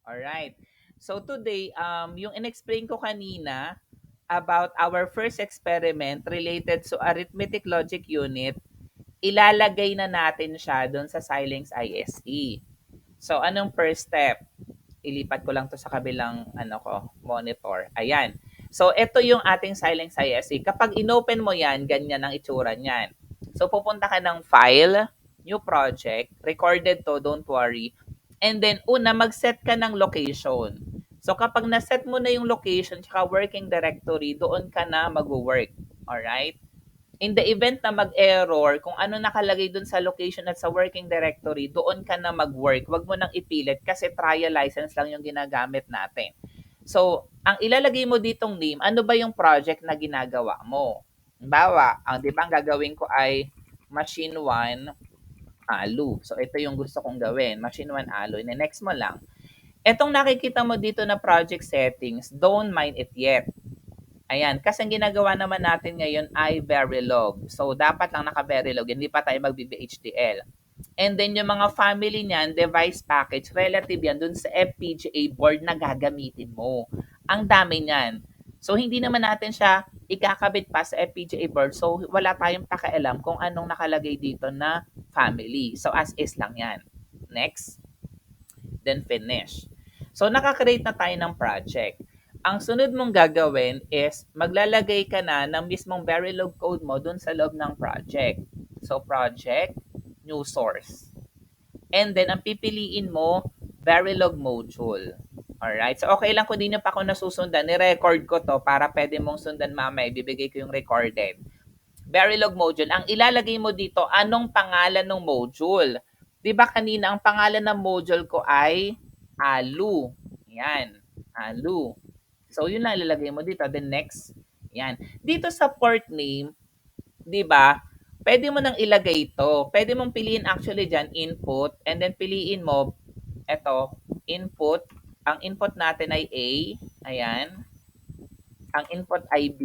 Alright. So today, yung in-explain ko kanina about our first experiment related to arithmetic logic unit, ilalagay na natin siya doon sa Xilinx ISE. So anong first step? Ilipat ko lang to sa kabilang monitor. Ayan. So ito yung ating Xilinx ISE. Kapag inopen mo yan, ganyan ang itsura niyan. So pupunta ka ng file, new project, recorded to, don't worry. And then una, mag-set ka ng location. So kapag na-set mo na yung location tsaka working directory, doon ka na mag-work. Alright? In the event na mag-error, kung ano nakalagay dun sa location at sa working directory, doon ka na mag-work. Huwag mo nang ipilit kasi trial license lang yung ginagamit natin. So, ang ilalagay mo ditong name, ano ba yung project na ginagawa mo? Halimbawa, di ba ang gagawin ko ay machine 1 ALU. So, ito yung gusto kong gawin. Machine 1 ALU. Next mo lang. Etong nakikita mo dito na project settings, don't mind it yet. Ayan, kasi ang ginagawa naman natin ngayon ay Verilog. So, dapat lang naka-Verilog, hindi pa tayo mag-VHDL. And then, yung mga family niyan, device package, relative yan dun sa FPGA board na gagamitin mo. Ang dami niyan. So, hindi naman natin siya ikakabit pa sa FPGA board. So, wala tayong pakialam kung anong nakalagay dito na family. So, as is lang yan. Next. Then, finish. So, nakakreate na tayo ng project. Ang sunod mong gagawin is maglalagay ka na ng mismong Verilog code mo dun sa loob ng project. So, project, new source. And then, ang pipiliin mo, Verilog module. Alright? So, okay lang kung di nyo pa ako nasusundan. Ni-record ko to para pwede mong sundan mamaya. Ibibigay ko yung recorded. Verilog module. Ang ilalagay mo dito, anong pangalan ng module? Di ba kanina, ang pangalan ng module ko ay ALU. Yan. ALU. So, yun lang ilalagay mo dito. Then next. Yan. Dito sa port name, di ba, pwede mo nang ilagay ito. Pwede mong piliin actually dyan, input. And then piliin mo, eto, input. Ang input natin ay A. Ayan. Ang input ay B.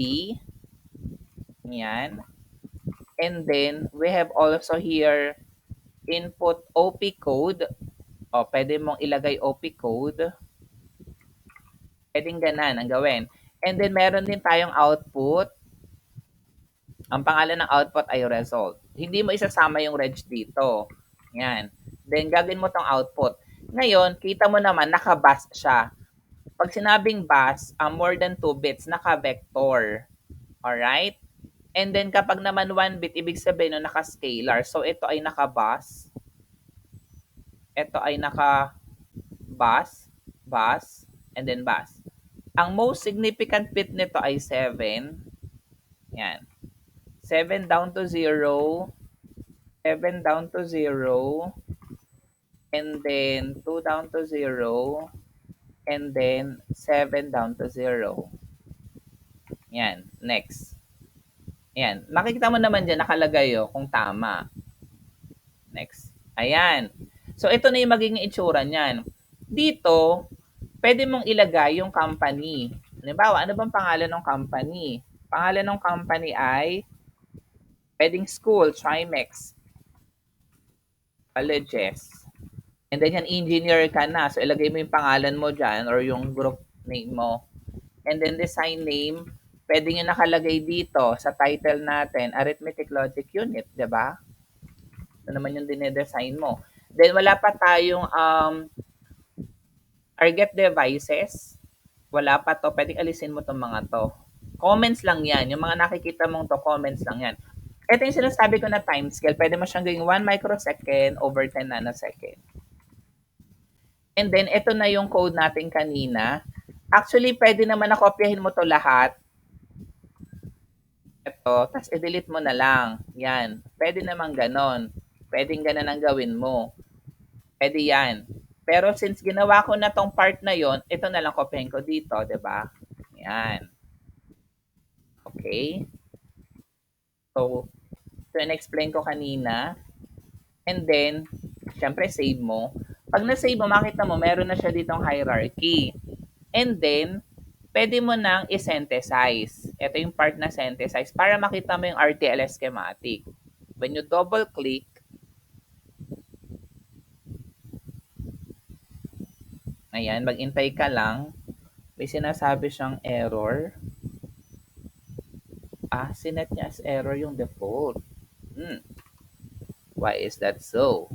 Ayan. And then, we have also here, input OP code. O, pwede mong ilagay OP code. Pwedeng ganan ang gawin. And then, meron din tayong output. Ang pangalan ng output ay result. Hindi mo isasama yung reg dito. Yan. Then, gagawin mo tong output. Ngayon, kita mo naman, naka-bus siya. Pag sinabing bus, more than 2 bits, naka-vector. Alright? And then, kapag naman 1 bit, ibig sabihin no, naka-scalar. So, ito ay naka-bus. Ito ay naka-bus, bus, and then bus. Ang most significant bit nito ay 7. Yan. 7 down to 0, 7 down to 0, and then 2 down to 0, and then 7 down to 0. Yan, next. Yan, makikita mo naman dyan, nakalagay kung tama. Next. Ayan. So, ito na yung magiging itsura niyan. Dito, pwede mong ilagay yung company. Halimbawa, ano bang pangalan ng company? Pangalan ng company ay pwedeng school, Trimex, colleges. And then yan, engineer ka na. So, ilagay mo yung pangalan mo dyan or yung group name mo. And then design name, pwede nyo nakalagay dito sa title natin, Arithmetic Logic Unit, di ba? Ito naman yung dinedesign mo. Then, wala pa tayong target devices. Wala pa to. Pwedeng alisin mo itong mga to. Comments lang yan. Yung mga nakikita mong to, comments lang yan. Ito yung sinasabi ko na time scale. Pwede mo siyang gawing 1 microsecond over 10 nanosecond. And then, ito na yung code natin kanina. Actually, pwede naman na kopyahin mo to lahat. Ito, tapos i-delete mo na lang. Yan. Pwede naman ganon. Pwedeng ganon ang gawin mo. Pwede yan. Pero since ginawa ko na tong part na yon, ito na lang kopyahin ko dito, 'di ba? Yan. Okay? So, ito yung explain ko kanina. And then, syempre save mo. Pag na-save mo, makita mo, meron na siya ditong hierarchy. And then, pwede mo nang i-synthesize. Ito yung part na synthesize para makita mo yung RTL schematic. When you double click, Ayan, maghintay ka lang. May sinasabi siyang error. Sinet niya as error yung default. Hmm, why is that so?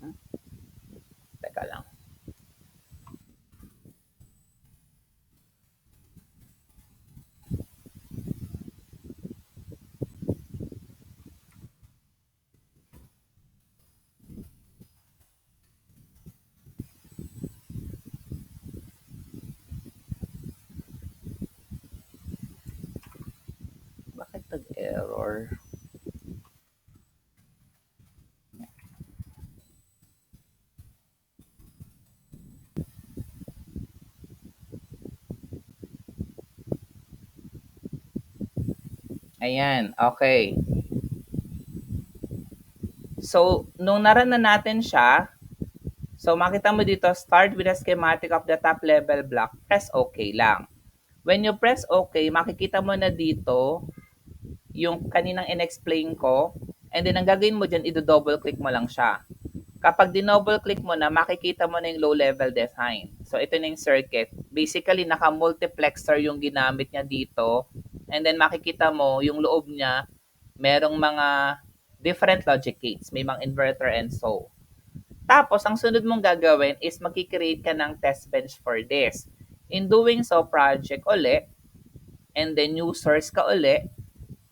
Hmm, teka lang. Bakit nag-error? Ayan, okay. So, nung na natin siya, so makita mo dito, start with a schematic of the top level block, press OK lang. When you press OK, makikita mo na dito yung kaninang in-explain ko, and then ang gagawin mo dyan, i-double click mo lang siya. Kapag dinouble click mo na, makikita mo na yung low level design. So, ito na yung circuit. Basically, naka-multiplexer yung ginamit niya dito. And then, makikita mo yung loob niya, merong mga different logic gates. May mga inverter and so. Tapos, ang sunod mong gagawin is mag-create ka ng test bench for this. In doing so, project uli, and then new source ka uli,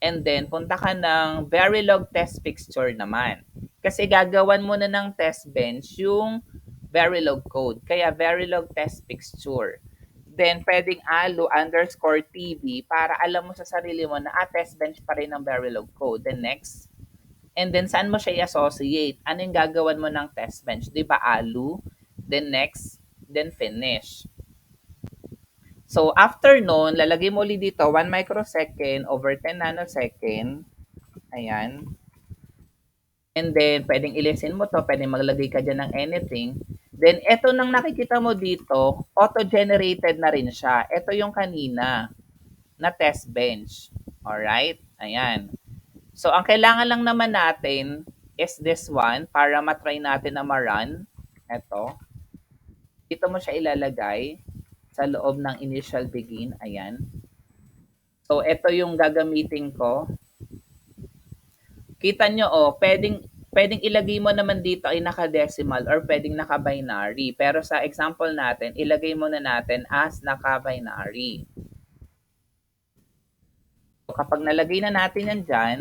and then punta ka ng Verilog test fixture naman. Kasi gagawan mo na ng test bench yung Verilog code. Kaya Verilog test fixture. Then, pwedeng alo underscore TV para alam mo sa sarili mo na test bench pa rin ng Verilog code. Then next, and then saan mo siya i-associate? Ano yung gagawan mo ng test bench? Di ba alu? Then next, then finish. So, after nun, lalagay mo ulit dito 1 microsecond over 10 nanosecond. Ayan. And then, pwedeng ilisin mo to, pwedeng maglagay ka dyan ng anything. Then, eto nang nakikita mo dito, auto-generated na rin siya. Ito yung kanina na test bench. Alright? Ayan. So, ang kailangan lang naman natin is this one para matry natin na ma-run. Ito. Dito mo siya ilalagay sa loob ng initial begin. Ayan. So, ito yung gagamitin ko. Kita nyo, pwedeng ilagay mo naman dito ay naka-decimal or pwedeng naka-binary. Pero sa example natin, ilagay muna natin as naka-binary. So, kapag nalagay na natin yan dyan,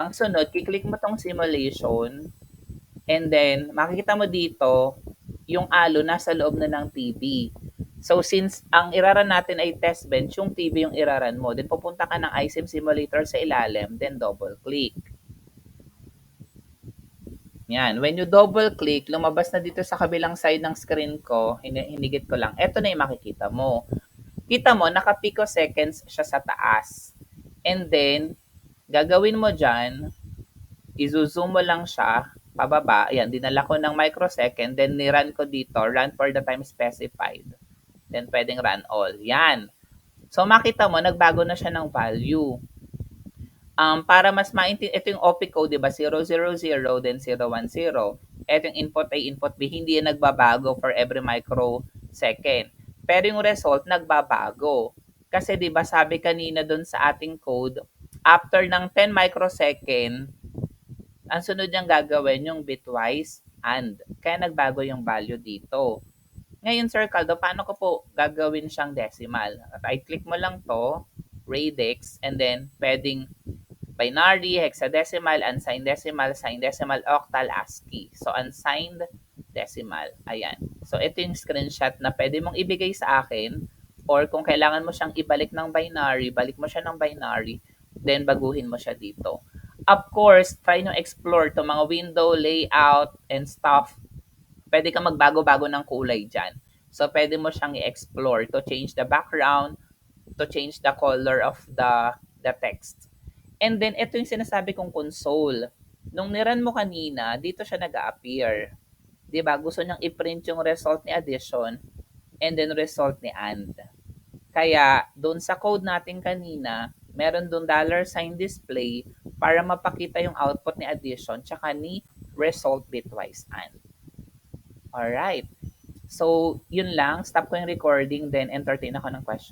ang sunod, kiklik mo tong simulation, and then, makikita mo dito, yung alo nasa loob na ng TV. So, since ang iraran natin ay test bench, yung TV yung iraran mo, then pupunta ka ng iSIM simulator sa ilalim, then double click. Yan. When you double click, lumabas na dito sa kabilang side ng screen ko, hinigit ko lang. Ito na yung makikita mo. Kita mo, naka-picoseconds siya sa taas. And then, gagawin mo dyan, izo-zoom mo lang siya, pababa. Ayan, dinala ko ng microsecond, then ni-run ko dito, run for the time specified. Then, pwedeng run all. Yan. So, makita mo, nagbago na siya ng value. Para mas maintindihan, ito yung OP code, di ba? 000, then 010. Ito yung input A, input B, hindi yan nagbabago for every microsecond. Pero yung result, nagbabago. Kasi di ba sabi kanina dun sa ating code, after ng 10 microsecond, ang sunod niyang gagawin yung bitwise and. Kaya nagbago yung value dito. Ngayon, Sir Caldo, paano ko po gagawin siyang decimal? Right-click mo lang to, radix, and then pwedeng binary, hexadecimal, unsigned decimal, signed decimal, octal, ASCII. So, unsigned decimal. Ayan. So, ito yung screenshot na pwede mong ibigay sa akin or kung kailangan mo siyang ibalik ng binary, balik mo siya ng binary, then baguhin mo siya dito. Of course, try nyo explore to mga window layout and stuff. Pwede kang magbago-bago ng kulay dyan. So, pwede mo siyang i-explore to change the background, to change the color of the text. And then, ito yung sinasabi kong console. Nung niran mo kanina, dito siya nag-appear. Diba? Gusto niyang i-print yung result ni addition and then result ni and. Kaya, doon sa code natin kanina, meron dong $ display para mapakita yung output ni addition tsaka ni result bitwise AND. Alright. So, yun lang. Stop ko yung recording then entertain ako ng question.